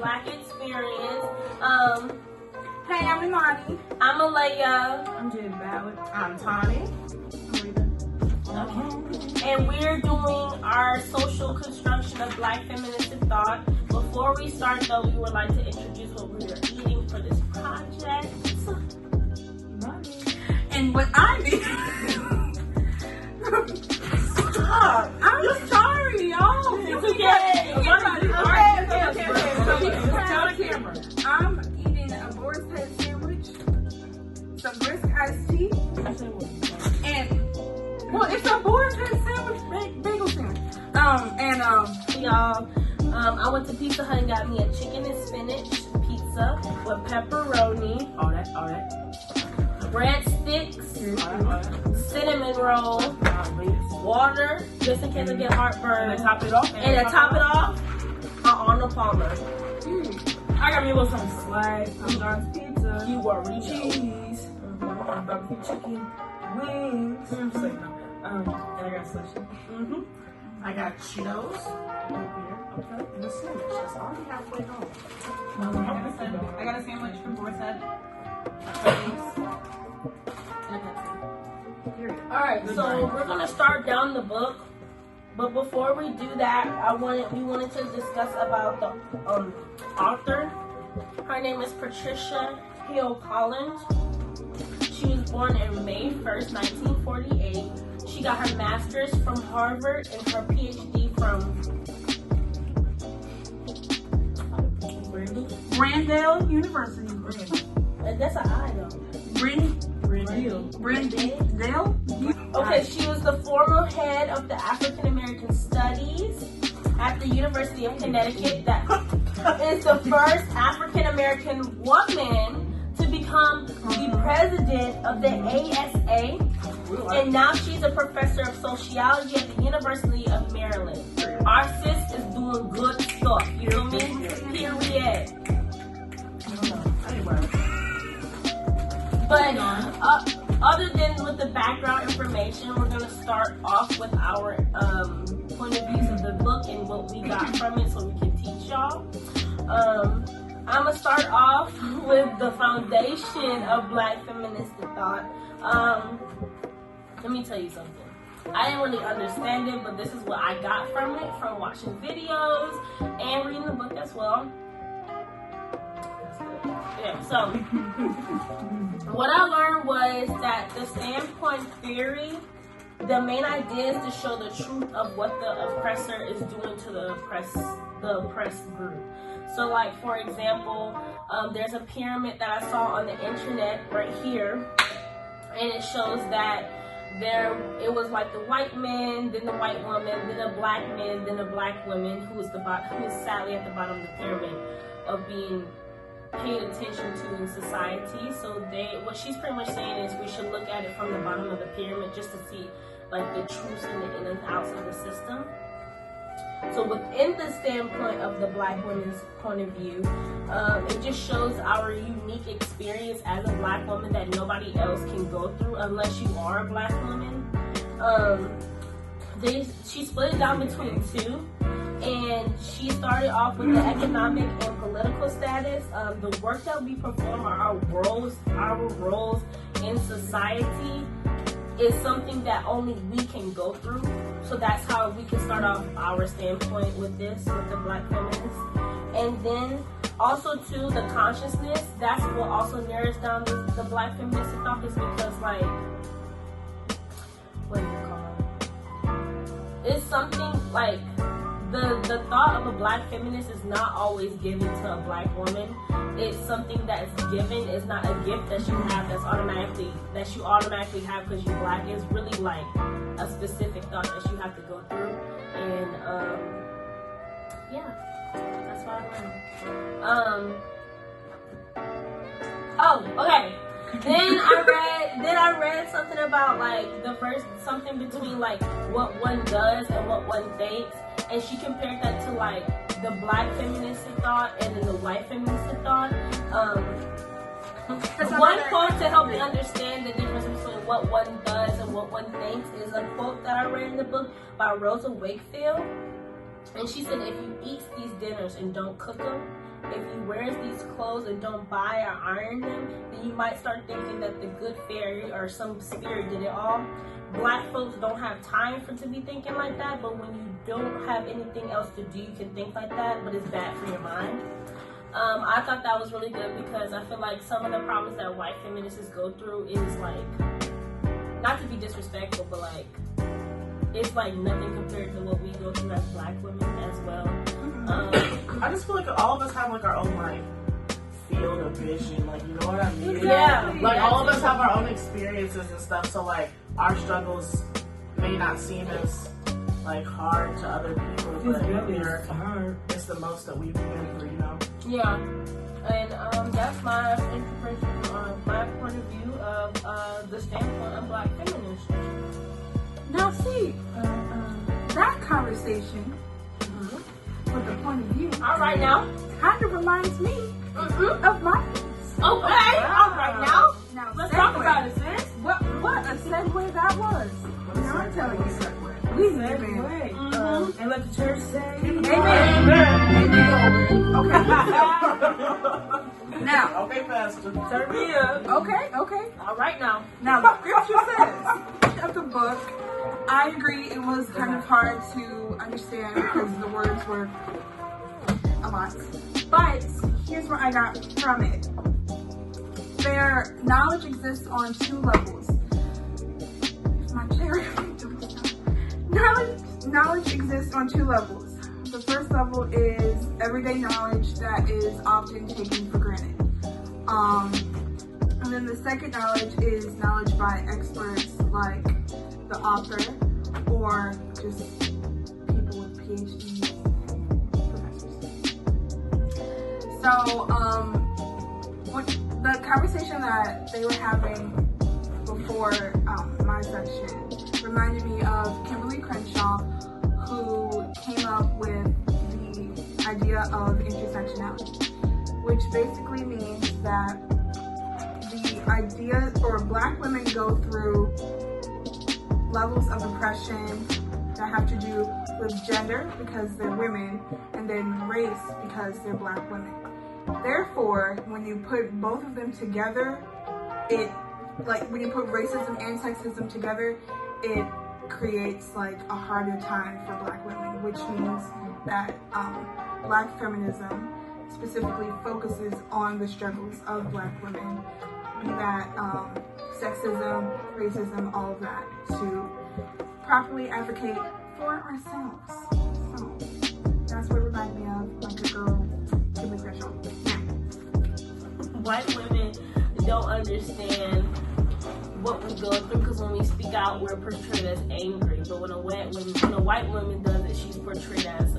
Black experience. Hey, I'm Imani. I'm Alaya. I'm Jen Ballard. I'm Tani. Okay. And we're doing our social construction of Black feminist thought. Before we start, though, we would like to introduce what we are eating for this project. And what I need. Stop. I'm sorry, y'all. It's okay. Okay. Tell the camera. I'm eating a Boar's Head sandwich, some brisk iced tea, and it's a Boar's Head sandwich, bagel sandwich. Y'all, I went to Pizza Hut and got me a chicken and spinach pizza with pepperoni, All that. breadsticks, cinnamon roll, water, just in case I get heartburn, And to top it off, and to top it off, an Arnold Palmer. I got me a little something slack, John's pizza, You were reaching. cheese, barbecue chicken, wings. And I got sushi. Mm-hmm. I got Cheetos. Okay. And a sandwich. That's already halfway home. I got a sandwich from Boar's Head. Alright, so we're gonna start down the book. But before we do that, we wanted to discuss about the author. Her name is Patricia Hill Collins. She was born in May 1st, 1948. She got her master's from Harvard and her PhD from Brandale University. that's an I though. Brandale? Okay, she was the former head of the African American Studies at the University of Connecticut. That is the first African American woman to become the president of the ASA. And now she's a professor of sociology at the University of Maryland. Our sis is doing good stuff. You know what I mean? Period. But other than with the background information, we're gonna start off with our point of views of the book and what we got from it, so we can teach y'all. I'm gonna start off with the foundation of Black feminist thought. Let me tell you something. I didn't really understand it, but this is what I got from it, from watching videos and reading the book as well. Yeah, so what I learned was that the standpoint theory, the main idea is to show the truth of what the oppressor is doing to the oppressed group. So, like, for example, there's a pyramid that I saw on the internet right here, and it shows that it was like the white man, then the white woman, then a black man, then a black woman who is sadly at the bottom of the pyramid of being paid attention to in society. So what she's pretty much saying is we should look at it from the bottom of the pyramid just to see like the truths in the in and outs of the system. So within the standpoint of the Black women's point of view, it just shows our unique experience as a Black woman that nobody else can go through unless you are a Black woman. She split it down between two, and she started off with the economic and political status. The work that we perform, our roles in society, is something that only we can go through. So that's how we can start off our standpoint with this, with the Black feminists. And then also too, the consciousness, that's what also narrows down the Black feminist thought, is because like, what do you call it? It's something like, the thought of a Black feminist is not always given to a Black woman. It's something that's given. It's not a gift that you have that you automatically have because you're Black. It's really like a specific thought that you have to go through. And yeah, that's what I learned. Okay. Then I read something about like something between like what one does and what one thinks. And she compared that to like the Black feminist thought and then the white feminist thought. One quote to help me understand the difference between what one does and what one thinks is a quote that I read in the book by Rosa Wakefield. And she said if you eat these dinners and don't cook them, if you wear these clothes and don't buy or iron them, then you might start thinking that the good fairy or some spirit did it all. Black folks don't have time to be thinking like that, but when you don't have anything else to do, you can think like that, but it's bad for your mind. I thought that was really good because I feel like some of the problems that white feminists go through is like, not to be disrespectful, but like, it's like nothing compared to what we go through as black women as well. I just feel like all of us have like our own like field of vision, like, you know what I mean? Yeah. Like all of us have our own experiences and stuff, so like our struggles may not seem as like hard to other people, but it's the most that we've been through, you know? Yeah. And that's my interpretation, my point of view of the standpoint of black feminists. Now see, that conversation with the point of view. All right now. Kind of reminds me of my face. Okay. All right now. Now Let's talk about it, sis. What a segue that was. Now I'm telling you. We segue. And let the church say Amen. Okay. Now. Okay, Pastor. Turn me up. Okay. All right now. Now the scripture says of the book, I agree it was kind of hard to understand because the words were a lot. But here's what I got from it. Their knowledge exists on two levels. My chair. Knowledge exists on two levels. The first level is everyday knowledge that is often taken for granted. And then the second knowledge is knowledge by experts like the author or just people with PhDs and professors. So, the conversation that they were having before my section reminded me of Kimberly Crenshaw, who came up with the idea of intersectionality, which basically means that the idea or black women go through levels of oppression that have to do with gender because they're women, and then race because they're black women. Therefore, when you put both of them together, when you put racism and sexism together, it creates like a harder time for black women, which means that black feminism specifically focuses on the struggles of black women, be that sexism, racism, all of that, to properly advocate for ourselves. So that's what reminded me of like a girl, Kimberly Crenshaw. White women don't understand what we go through because when we speak out, we're portrayed as angry. But when a white woman does it, she's portrayed as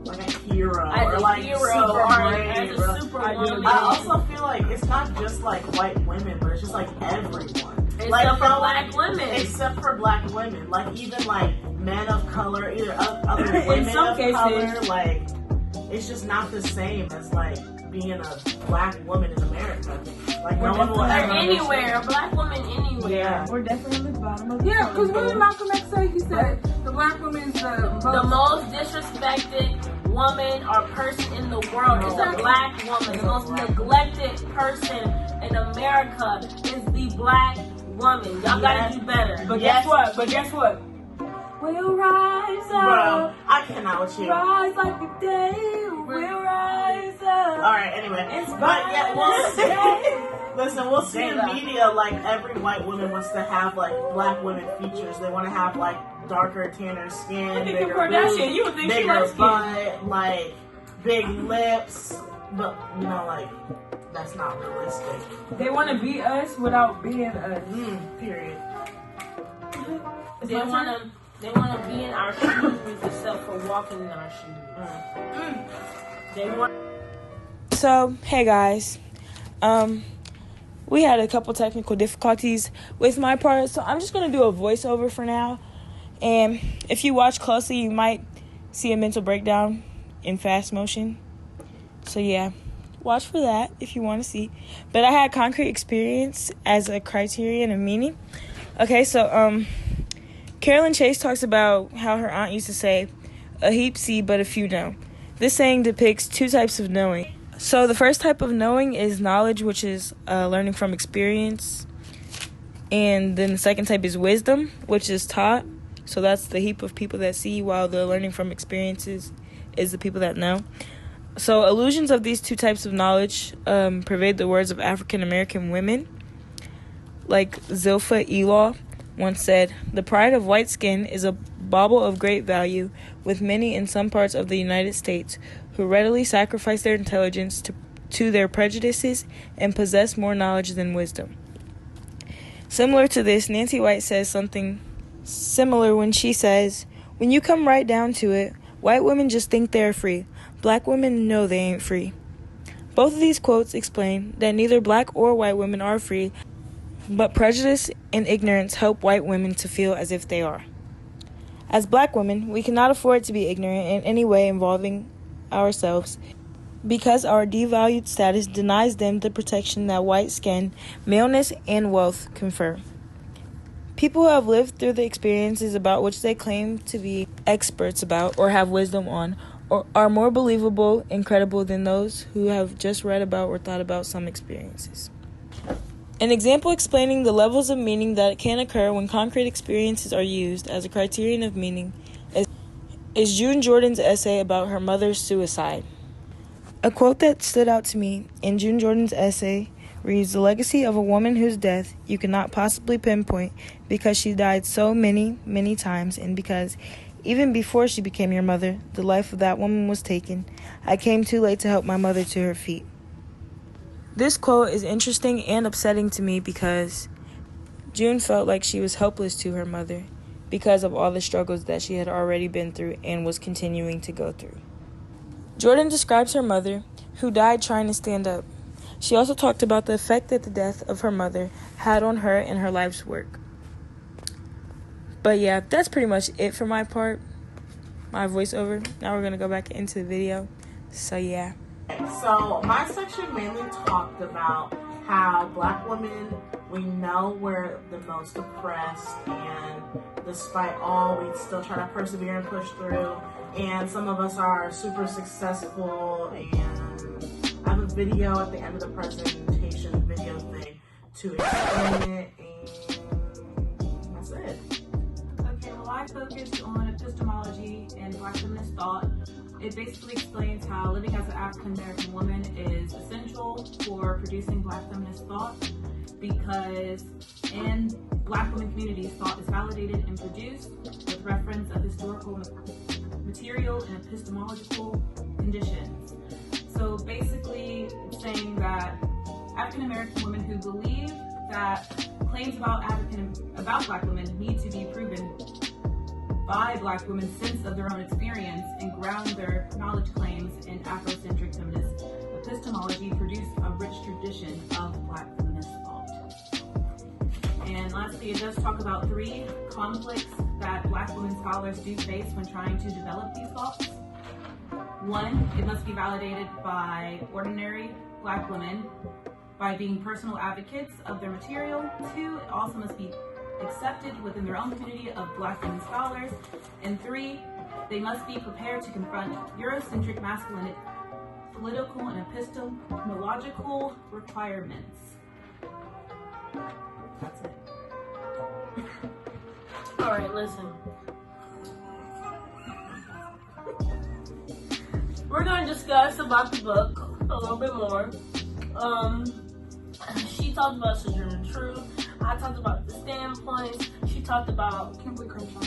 like a hero, as or a like hero, super or brave, as a superwoman. I also feel like it's not just like white women, but it's just like everyone. Except like, for black women. Except for black women. Like even like men of color, either other women of color, like it's just not the same as like being a black woman in America. Like no one will ever anywhere, a black woman anywhere. Yeah. We're definitely on the bottom of the because what did Malcolm X say? He said the black woman's the most disrespected woman or person in the world is a black woman. The most neglected person in America is the black woman. Y'all gotta do better. But guess what? We'll rise up. Bro, I cannot with you. Rise like the day. We'll rise up. Alright, anyway. But yeah, we'll see in media, like every white woman wants to have like black women features. They want to have like darker, tanner skin, bigger boobs, bigger butt, like big lips. But you know, like that's not realistic. They want to be us without being us. Period. They want to be in our shoes except for walking in our shoes. They want. So, hey guys. We had a couple technical difficulties with my part, so I'm just going to do a voiceover for now. And if you watch closely, you might see a mental breakdown in fast motion. So yeah, watch for that if you want to see. But I had concrete experience as a criterion of meaning. Okay, so Carolyn Chase talks about how her aunt used to say, a heap see, but a few know. This saying depicts two types of knowing. So the first type of knowing is knowledge, which is learning from experience. And then the second type is wisdom, which is taught. So that's the heap of people that see, while the learning from experiences is the people that know. So illusions of these two types of knowledge pervade the words of African American women. Like Zilpha Elaw once said, "The pride of white skin is a bauble of great value, with many in some parts of the United States who readily sacrifice their intelligence to their prejudices and possess more knowledge than wisdom." Similar to this, Nancy White says something similar when she says, "When you come right down to it, white women just think they're free. Black women know they ain't free." Both of these quotes explain that neither black or white women are free, but prejudice and ignorance help white women to feel as if they are. As black women, we cannot afford to be ignorant in any way involving ourselves, because our devalued status denies them the protection that white skin, maleness, and wealth confer. People who have lived through the experiences about which they claim to be experts about or have wisdom on are more believable and credible than those who have just read about or thought about some experiences. An example explaining the levels of meaning that can occur when concrete experiences are used as a criterion of meaning is June Jordan's essay about her mother's suicide. A quote that stood out to me in June Jordan's essay reads, "The legacy of a woman whose death you cannot possibly pinpoint because she died so many, many times, and because even before she became your mother, the life of that woman was taken. I came too late to help my mother to her feet." This quote is interesting and upsetting to me because June felt like she was helpless to her mother because of all the struggles that she had already been through and was continuing to go through. Jordan describes her mother, who died trying to stand up. She also talked about the effect that the death of her mother had on her and her life's work. But yeah, that's pretty much it for my part, my voiceover. Now we're going to go back into the video. So yeah. So my section mainly talked about how black women, we know we're the most oppressed, and despite all, we still try to persevere and push through, and some of us are super successful, and I have a video at the end of the presentation, video thing, to explain it, and that's it. Okay, well, I focused on epistemology and Black feminist thought. It basically explains how living as an African American woman is essential for producing Black feminist thought, because in Black women communities, thought is validated and produced with reference of historical material and epistemological conditions. So basically, it's saying that African American women who believe that claims about Black women need to be proven by Black women's sense of their own experience and ground their knowledge claims in Afrocentric feminist epistemology produced a rich tradition of Black feminist thought. And lastly, it does talk about 3 conflicts that Black women scholars do face when trying to develop these thoughts. 1, it must be validated by ordinary Black women by being personal advocates of their material. 2, it also must be accepted within their own community of Black women scholars. And 3, they must be prepared to confront Eurocentric masculinity, political and epistemological requirements. That's it. All right, listen. We're going to discuss about the book a little bit more. She talked about Sojourner Truth. I talked about the standpoints. She talked about Kimberly Crenshaw.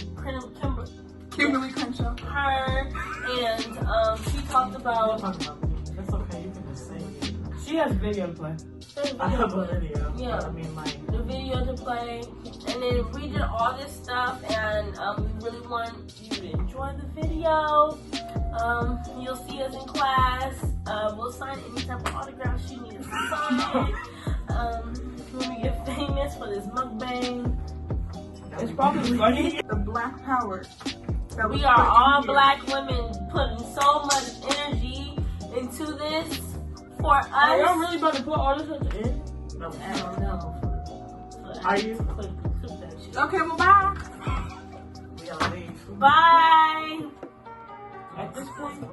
Kimberly Crenshaw. Her, and she talked about. That's okay. You can just say it. She has video to play. I have a video. Yeah. But I mean, like, the video to play, and then we did all this stuff, and we really want you to enjoy the video. You'll see us in class. We'll sign any type of autographs you need us to sign. When we get famous for this mukbang, It's probably funny. The Black Power. we are all Black women putting so much energy into this for us. Are y'all really about to put all this at the end? no. I don't know. Are you? Clip that shit. Okay, well, bye. We gotta leave. Bye. anything?